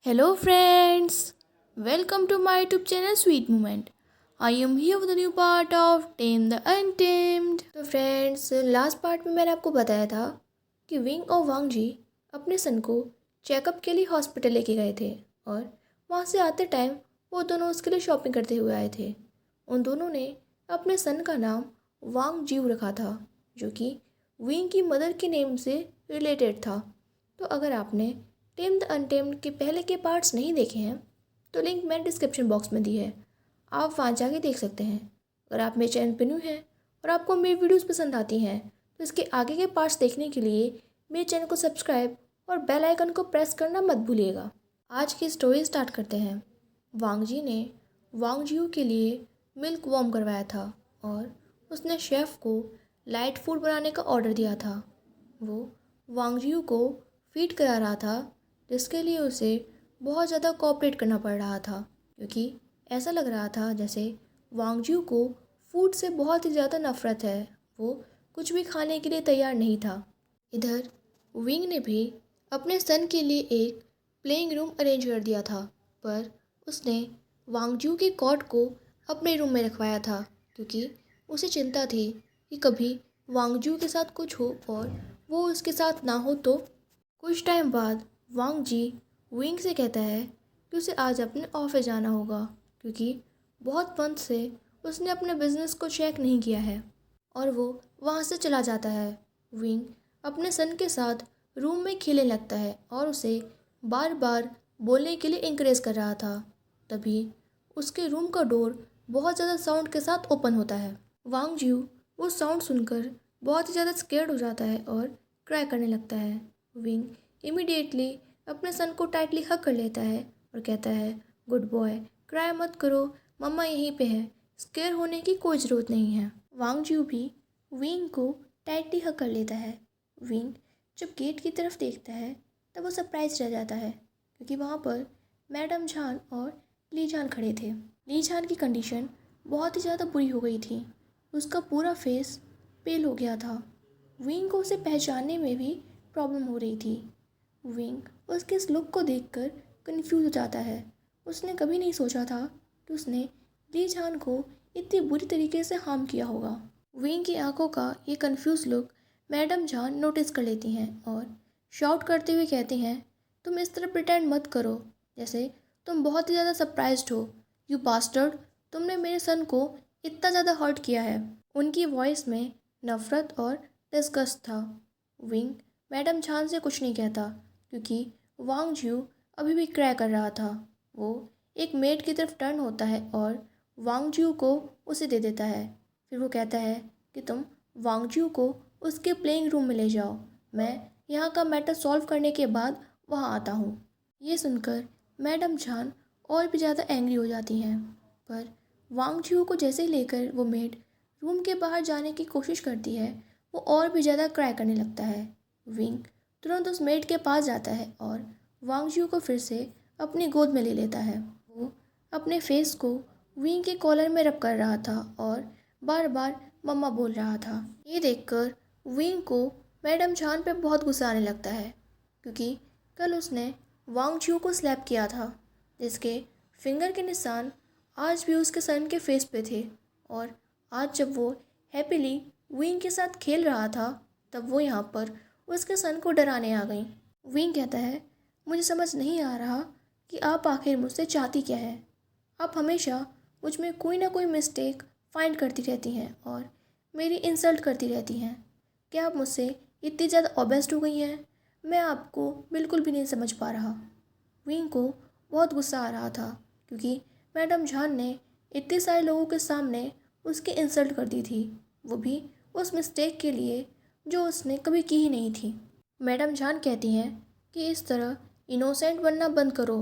Hello friends, welcome to my YouTube channel Sweet Moment. I am here with a new part of Tame the Untamed. तो friends last part में मैंने आपको बताया था कि wing और वांग जी अपने सन को चेकअप के लिए हॉस्पिटल लेके गए थे और वहाँ से आते टाइम वो दोनों उसके लिए शॉपिंग करते हुए आए थे। उन दोनों ने अपने सन का नाम वांग जीव रखा था जो कि विंग की मदर के नेम से रिलेटेड था। तो अगर आपने टेम द अनटेम्ड के पहले के पार्ट्स नहीं देखे हैं तो लिंक मैंने डिस्क्रिप्शन बॉक्स में दी है, आप वहाँ जाके देख सकते हैं। अगर आप मेरे चैनल पर न्यू हैं और आपको मेरी वीडियोस पसंद आती हैं तो इसके आगे के पार्ट्स देखने के लिए मेरे चैनल को सब्सक्राइब और बेल आइकन को प्रेस करना मत भूलिएगा। आज की स्टोरी स्टार्ट करते हैं। वांग जी ने वांग जियो के लिए मिल्क वार्म करवाया था और उसने शेफ़ को लाइट फूड बनाने का ऑर्डर दिया था। वो वांग जियो को फीड करा रहा था जिसके लिए उसे बहुत ज़्यादा कोऑपरेट करना पड़ रहा था क्योंकि ऐसा लग रहा था जैसे वांगजू को फूड से बहुत ही ज़्यादा नफ़रत है, वो कुछ भी खाने के लिए तैयार नहीं था। इधर विंग ने भी अपने सन के लिए एक प्लेइंग रूम अरेंज कर दिया था, पर उसने वांगजू के कॉट को अपने रूम में रखवाया था क्योंकि उसे चिंता थी कि कभी वांगजू के साथ कुछ हो और वो उसके साथ ना हो। तो कुछ टाइम बाद वांग जी विंग से कहता है कि उसे आज अपने ऑफिस जाना होगा क्योंकि बहुत मंथ से उसने अपने बिजनेस को चेक नहीं किया है और वो वहाँ से चला जाता है। विंग अपने सन के साथ रूम में खेलने लगता है और उसे बार बार बोलने के लिए इंकरेज कर रहा था। तभी उसके रूम का डोर बहुत ज़्यादा साउंड के साथ ओपन होता है। वांग जी वो साउंड सुनकर बहुत ही ज़्यादा स्केर्ड हो जाता है और क्राई करने लगता है। विंग इमीडिएटली अपने सन को टाइटली हग कर लेता है और कहता है, गुड बॉय, क्राई मत करो, मम्मा यहीं पे है, स्केयर होने की कोई ज़रूरत नहीं है। वांग जू भी विंग को टाइटली हग कर लेता है। विंग जब गेट की तरफ देखता है तब वो सरप्राइज रह जाता है क्योंकि वहाँ पर मैडम झान और ली झान खड़े थे। ली झान की कंडीशन बहुत ही ज़्यादा बुरी हो गई थी, उसका पूरा फेस पेल हो गया था। विंग को उसे पहचानने में भी प्रॉब्लम हो रही थी। विंग उसके इस लुक को देखकर कंफ्यूज हो जाता है। उसने कभी नहीं सोचा था कि उसने ली झान को इतनी बुरी तरीके से हार्म किया होगा। विंग की आंखों का ये कंफ्यूज लुक मैडम झान नोटिस कर लेती हैं और शाउट करते हुए कहती हैं, तुम इस तरह प्रिटेंड मत करो जैसे तुम बहुत ही ज़्यादा सरप्राइज्ड हो। यू बास्टर्ड, तुमने मेरे सन को इतना ज़्यादा हर्ट किया है। उनकी वॉइस में नफ़रत और डिस्गस्ट था। विंग मैडम झान से कुछ नहीं कहता क्योंकि वांग ज्यू अभी भी क्राई कर रहा था। वो एक मेड की तरफ टर्न होता है और वांग ज्यू को उसे दे देता है। फिर वो कहता है कि तुम वांग ज्यू को उसके प्लेइंग रूम में ले जाओ, मैं यहाँ का मैटर सॉल्व करने के बाद वहाँ आता हूँ। ये सुनकर मैडम झान और भी ज़्यादा एंग्री हो जाती हैं, पर वांग ज्यू को जैसे ही लेकर वो मेड रूम के बाहर जाने की कोशिश करती है वो और भी ज़्यादा क्राई करने लगता है। विंग तुरंत उस मेड के पास जाता है और वांगजू को फिर से अपनी गोद में ले लेता है। वो अपने फेस को विंग के कॉलर में रब कर रहा था और बार बार मम्मा बोल रहा था। ये देखकर विंग को मैडम झान पे बहुत गुस्सा आने लगता है क्योंकि कल उसने वांगजू को स्लैप किया था जिसके फिंगर के निशान आज भी उसके सन के फेस पे थे और आज जब वो हैप्पीली विंग के साथ खेल रहा था तब वो यहाँ पर उसके सन को डराने आ गई। विंग कहता है, मुझे समझ नहीं आ रहा कि आप आखिर मुझसे चाहती क्या है। आप हमेशा मुझ में कोई ना कोई मिस्टेक फाइंड करती रहती हैं और मेरी इंसल्ट करती रहती हैं। क्या आप मुझसे इतनी ज़्यादा ऑब्सेस्ड हो गई हैं? मैं आपको बिल्कुल भी नहीं समझ पा रहा। विंग को बहुत गुस्सा आ रहा था क्योंकि मैडम झान ने इतने सारे लोगों के सामने उसकी इंसल्ट कर दी थी, वो भी उस मिस्टेक के लिए जो उसने कभी की ही नहीं थी। मैडम जान कहती हैं कि इस तरह इनोसेंट बनना बंद करो।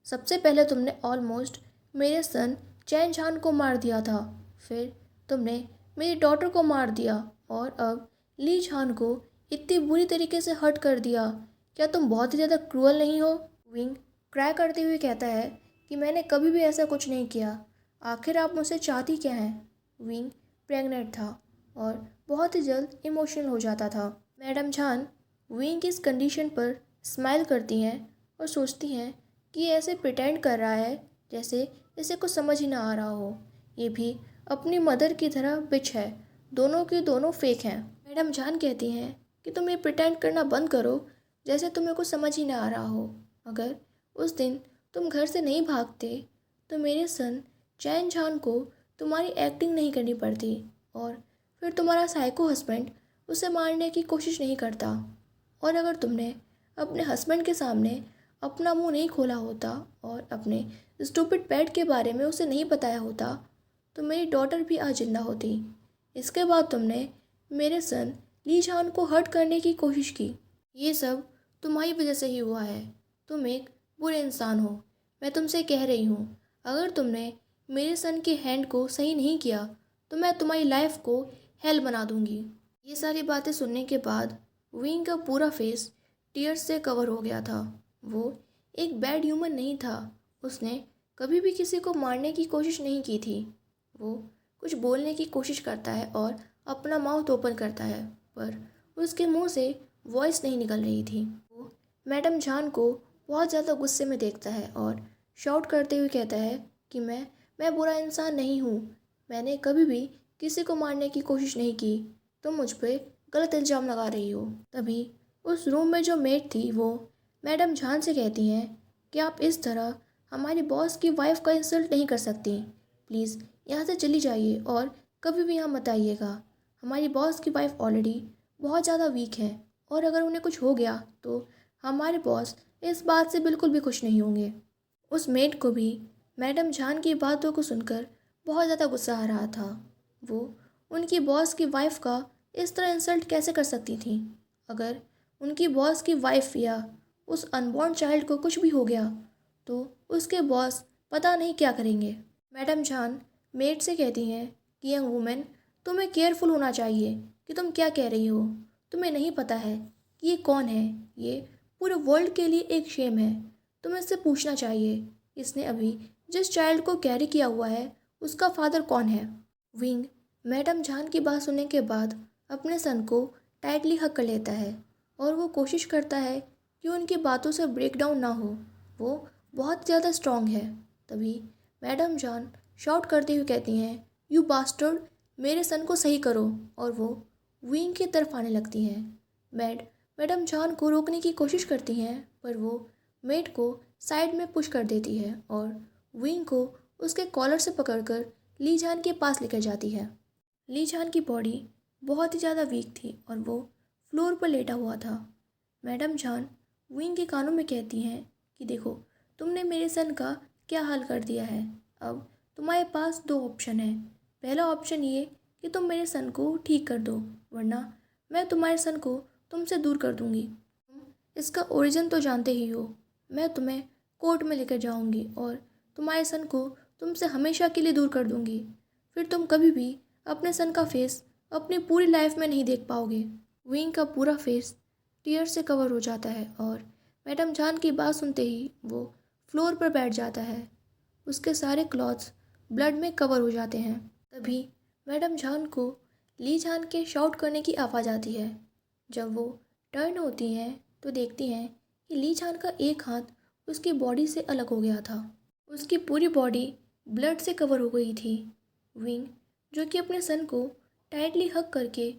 सबसे पहले तुमने ऑलमोस्ट मेरे सन चैन झान को मार दिया था, फिर तुमने मेरी डॉटर को मार दिया और अब ली झान को इतनी बुरी तरीके से हर्ट कर दिया। क्या तुम बहुत ही ज़्यादा क्रूअल नहीं हो? विंग क्राई करते हुए कहता है कि मैंने कभी भी ऐसा कुछ नहीं किया। आखिर आप मुझसे चाहती क्या हैं? विंग प्रेग्नेंट था और बहुत ही जल्द इमोशनल हो जाता था। मैडम झान विंग की इस कंडीशन पर स्माइल करती हैं और सोचती हैं कि ये ऐसे प्रिटेंड कर रहा है जैसे इसे कुछ समझ ही ना आ रहा हो। ये भी अपनी मदर की तरह बिच है, दोनों की दोनों फेक हैं। मैडम जान कहती हैं कि तुम ये प्रिटेंड करना बंद करो जैसे तुम्हें कुछ समझ ही ना आ रहा हो। अगर उस दिन तुम घर से नहीं भागते तो मेरे सन चैन झान को तुम्हारी एक्टिंग नहीं करनी पड़ती और फिर तुम्हारा साइको हस्बैंड उसे मारने की कोशिश नहीं करता। और अगर तुमने अपने हस्बैंड के सामने अपना मुंह नहीं खोला होता और अपने स्टूपिड पेट के बारे में उसे नहीं बताया होता तो मेरी डॉटर भी आज जिंदा होती। इसके बाद तुमने मेरे सन ली जान को हर्ट करने की कोशिश की। ये सब तुम्हारी वजह से ही हुआ है। तुम एक बुरे इंसान हो। मैं तुमसे कह रही हूँ, अगर तुमने मेरे सन के हैंड को सही नहीं किया तो मैं तुम्हारी लाइफ को हेल बना दूंगी। ये सारी बातें सुनने के बाद विंग का पूरा फेस टीयर्स से कवर हो गया था। वो एक बैड ह्यूमन नहीं था। उसने कभी भी किसी को मारने की कोशिश नहीं की थी। वो कुछ बोलने की कोशिश करता है और अपना माउथ ओपन करता है, पर उसके मुंह से वॉइस नहीं निकल रही थी। वो मैडम जान को बहुत ज़्यादा गुस्से में देखता है और शाउट करते हुए कहता है कि मैं बुरा इंसान नहीं हूँ। मैंने कभी भी किसी को मारने की कोशिश नहीं की। तुम मुझ पे गलत इल्ज़ाम लगा रही हो। तभी उस रूम में जो मेड थी वो मैडम जान से कहती हैं कि आप इस तरह हमारी बॉस की वाइफ का इंसल्ट नहीं कर सकती। प्लीज़ यहाँ से चली जाइए और कभी भी यहाँ मत आइएगा। हमारी बॉस की वाइफ ऑलरेडी बहुत ज़्यादा वीक है और अगर उन्हें कुछ हो गया तो हमारे बॉस इस बात से बिल्कुल भी खुश नहीं होंगे। उस मेड को भी मैडम जान की बातों को सुनकर बहुत ज़्यादा गुस्सा आ रहा था। वो उनकी बॉस की वाइफ का इस तरह इंसल्ट कैसे कर सकती थी। अगर उनकी बॉस की वाइफ या उस अनबॉर्न चाइल्ड को कुछ भी हो गया तो उसके बॉस पता नहीं क्या करेंगे। मैडम जान मेड से कहती हैं कि यंग वुमेन, तुम्हें केयरफुल होना चाहिए कि तुम क्या कह रही हो। तुम्हें नहीं पता है कि ये कौन है। ये पूरे वर्ल्ड के लिए एक शेम है। तुम्हें इससे पूछना चाहिए इसने अभी जिस चाइल्ड को कैरी किया हुआ है उसका फादर कौन है। विंग मैडम जान की बात सुनने के बाद अपने सन को टाइटली हक कर लेता है और वो कोशिश करता है कि उनकी बातों से ब्रेक डाउन ना हो। वो बहुत ज़्यादा स्ट्रांग है। तभी मैडम जान शॉट करते हुए कहती हैं, यू बास्टर्ड, मेरे सन को सही करो। और वो विंग की तरफ आने लगती हैं। मैडम जान को रोकने की कोशिश करती हैं पर वो मेड को साइड में पुश कर देती है और विंग को उसके कॉलर से पकड़कर ली जान के पास लेकर जाती है। ली जान की बॉडी बहुत ही ज़्यादा वीक थी और वो फ्लोर पर लेटा हुआ था। मैडम जान विंग के कानों में कहती हैं कि देखो, तुमने मेरे सन का क्या हाल कर दिया है। अब तुम्हारे पास दो ऑप्शन है। पहला ऑप्शन ये कि तुम मेरे सन को ठीक कर दो, वरना मैं तुम्हारे सन को तुमसे दूर कर दूंगी। तुम इसका ओरिजिन तो जानते ही हो। मैं तुम्हें कोर्ट में लेकर जाऊंगी और तुम्हारे सन को तुमसे हमेशा के लिए दूर कर दूंगी। फिर तुम कभी भी अपने सन का फेस अपनी पूरी लाइफ में नहीं देख पाओगे। विंग का पूरा फेस टीयर से कवर हो जाता है और मैडम जान की बात सुनते ही वो फ्लोर पर बैठ जाता है। उसके सारे क्लॉथ्स ब्लड में कवर हो जाते हैं। तभी मैडम जान को ली जान के शाउट करने की आवाज़ आती है। जब वो टर्न होती हैं तो देखती हैं कि ली जान का एक हाथ उसकी बॉडी से अलग हो गया था। उसकी पूरी बॉडी ब्लड से कवर हो गई थी। विंग, जो कि अपने सन को टाइटली हग करके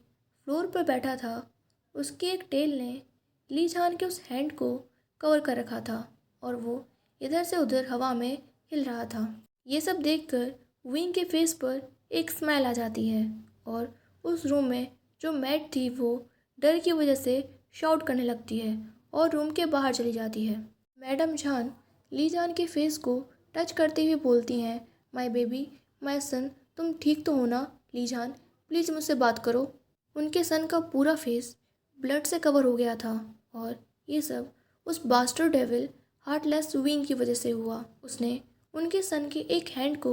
फ्लोर पर बैठा था, उसके एक टेल ने ली जान के उस हैंड को कवर कर रखा था और वो इधर से उधर हवा में हिल रहा था। ये सब देखकर विंग के फेस पर एक स्माइल आ जाती है और उस रूम में जो मैड थी वो डर की वजह से शाउट करने लगती है और रूम के बाहर चली जाती है। मैडम जान ली जान के फेस को टच करते हुए बोलती हैं, माय बेबी, माय सन, तुम ठीक तो हो ना। ली जान, प्लीज़ मुझसे बात करो। उनके सन का पूरा फेस ब्लड से कवर हो गया था और ये सब उस बास्टर डेविल हार्टलेस विंग की वजह से हुआ। उसने उनके सन के एक हैंड को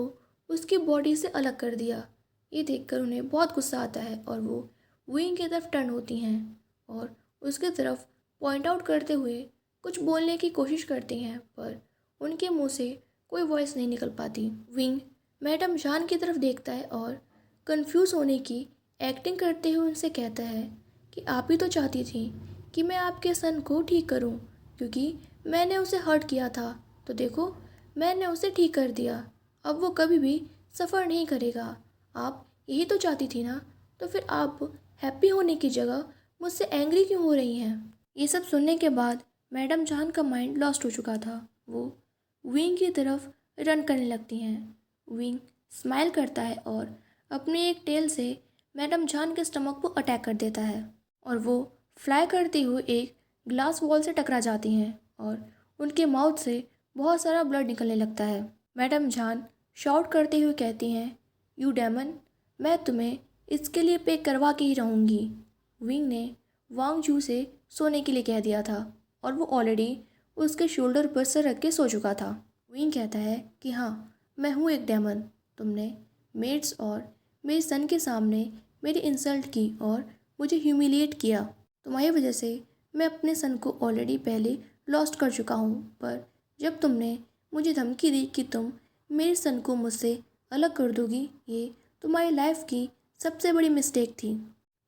उसकी बॉडी से अलग कर दिया। ये देखकर उन्हें बहुत गुस्सा आता है और वो विंग की तरफ टर्न होती हैं और उसकी तरफ पॉइंट आउट करते हुए कुछ बोलने की कोशिश करती हैं, पर उनके मुंह से कोई वॉइस नहीं निकल पाती। विंग मैडम जान की तरफ देखता है और कंफ्यूज होने की एक्टिंग करते हुए उनसे कहता है कि आप ही तो चाहती थी कि मैं आपके सन को ठीक करूं, क्योंकि मैंने उसे हर्ट किया था तो देखो, मैंने उसे ठीक कर दिया, अब वो कभी भी सफ़र नहीं करेगा। आप यही तो चाहती थी ना, तो फिर आप हैप्पी होने की जगह मुझसे एंग्री क्यों हो रही हैं? ये सब सुनने के बाद मैडम जान का माइंड लॉस्ट हो चुका था। वो विंग की तरफ रन करने लगती हैं। विंग स्माइल करता है और अपनी एक टेल से मैडम जान के स्टमक को अटैक कर देता है और वो फ्लाई करते हुए एक ग्लास वॉल से टकरा जाती हैं और उनके माउथ से बहुत सारा ब्लड निकलने लगता है। मैडम जान शाउट करते हुए कहती हैं, यू डेमन, मैं तुम्हें इसके लिए पे करवा के ही रहूँगी। विंग ने वांग जू से सोने के लिए कह दिया था और वो ऑलरेडी उसके शोल्डर पर सर रख के सो चुका था। विंग कहता है कि हाँ, मैं हूँ एक डेमन। तुमने मेड्स और मेरे सन के सामने मेरी इंसल्ट की और मुझे ह्यूमिलिएट किया। तुम्हारी वजह से मैं अपने सन को ऑलरेडी पहले लॉस्ट कर चुका हूँ, पर जब तुमने मुझे धमकी दी कि तुम मेरे सन को मुझसे अलग कर दोगी, ये तुम्हारी लाइफ की सबसे बड़ी मिस्टेक थी।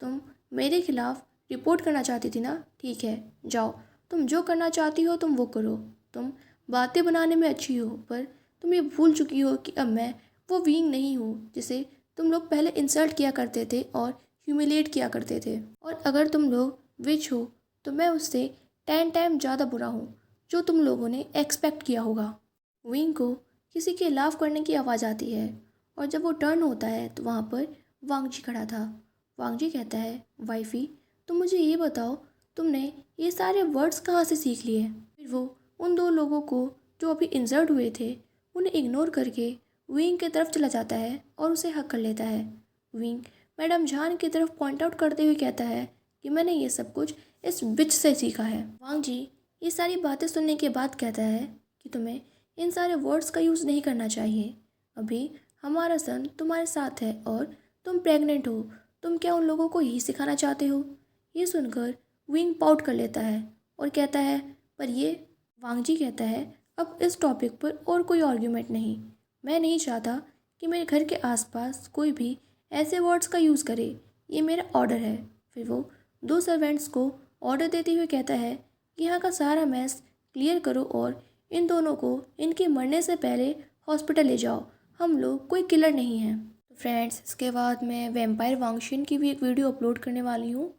तुम मेरे खिलाफ रिपोर्ट करना चाहती थी ना? ठीक है, जाओ, तुम जो करना चाहती हो तुम वो करो। तुम बातें बनाने में अच्छी हो, पर तुम ये भूल चुकी हो कि अब मैं वो विंग नहीं हूँ जिसे तुम लोग पहले इंसल्ट किया करते थे और ह्यूमिलेट किया करते थे। और अगर तुम लोग विच हो तो मैं उससे 10 टाइम ज़्यादा बुरा हूँ, जो तुम लोगों ने एक्सपेक्ट किया होगा। विंग को किसी के लाफ करने की आवाज़ आती है और जब वो टर्न होता है तो वहाँ पर वांगजी खड़ा था। वांगजी कहता है, वाइफी, तुम मुझे ये बताओ, तुमने ये सारे वर्ड्स कहाँ से सीख लिए? फिर वो उन दो लोगों को जो अभी इंजर्ड हुए थे उन्हें इग्नोर करके विंग की तरफ चला जाता है और उसे हक कर लेता है। विंग मैडम जान की तरफ पॉइंट आउट करते हुए कहता है कि मैंने ये सब कुछ इस विच से सीखा है। वांग जी ये सारी बातें सुनने के बाद कहता है कि तुम्हें इन सारे वर्ड्स का यूज़ नहीं करना चाहिए। अभी हमारा सन तुम्हारे साथ है और तुम प्रेग्नेंट हो। तुम क्या उन लोगों को यही सिखाना चाहते हो? ये सुनकर विंग पाउट कर लेता है और कहता है, पर ये। वांग जी कहता है, अब इस टॉपिक पर और कोई आर्ग्यूमेंट नहीं। मैं नहीं चाहता कि मेरे घर के आसपास कोई भी ऐसे वर्ड्स का यूज़ करे। ये मेरा ऑर्डर है। फिर वो दो सर्वेंट्स को ऑर्डर देते हुए कहता है कि यहाँ का सारा मैस क्लियर करो और इन दोनों को इनके मरने से पहले हॉस्पिटल ले जाओ। हम लोग कोई किलर नहीं हैं। तो फ्रेंड्स, इसके बाद मैं वैम्पायर वांगशिन की भी एक वीडियो अपलोड करने वाली हूँ।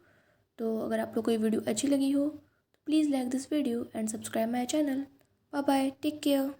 तो अगर आप लोग को ये वीडियो अच्छी लगी हो तो please like this video and subscribe my channel. Bye bye, take care.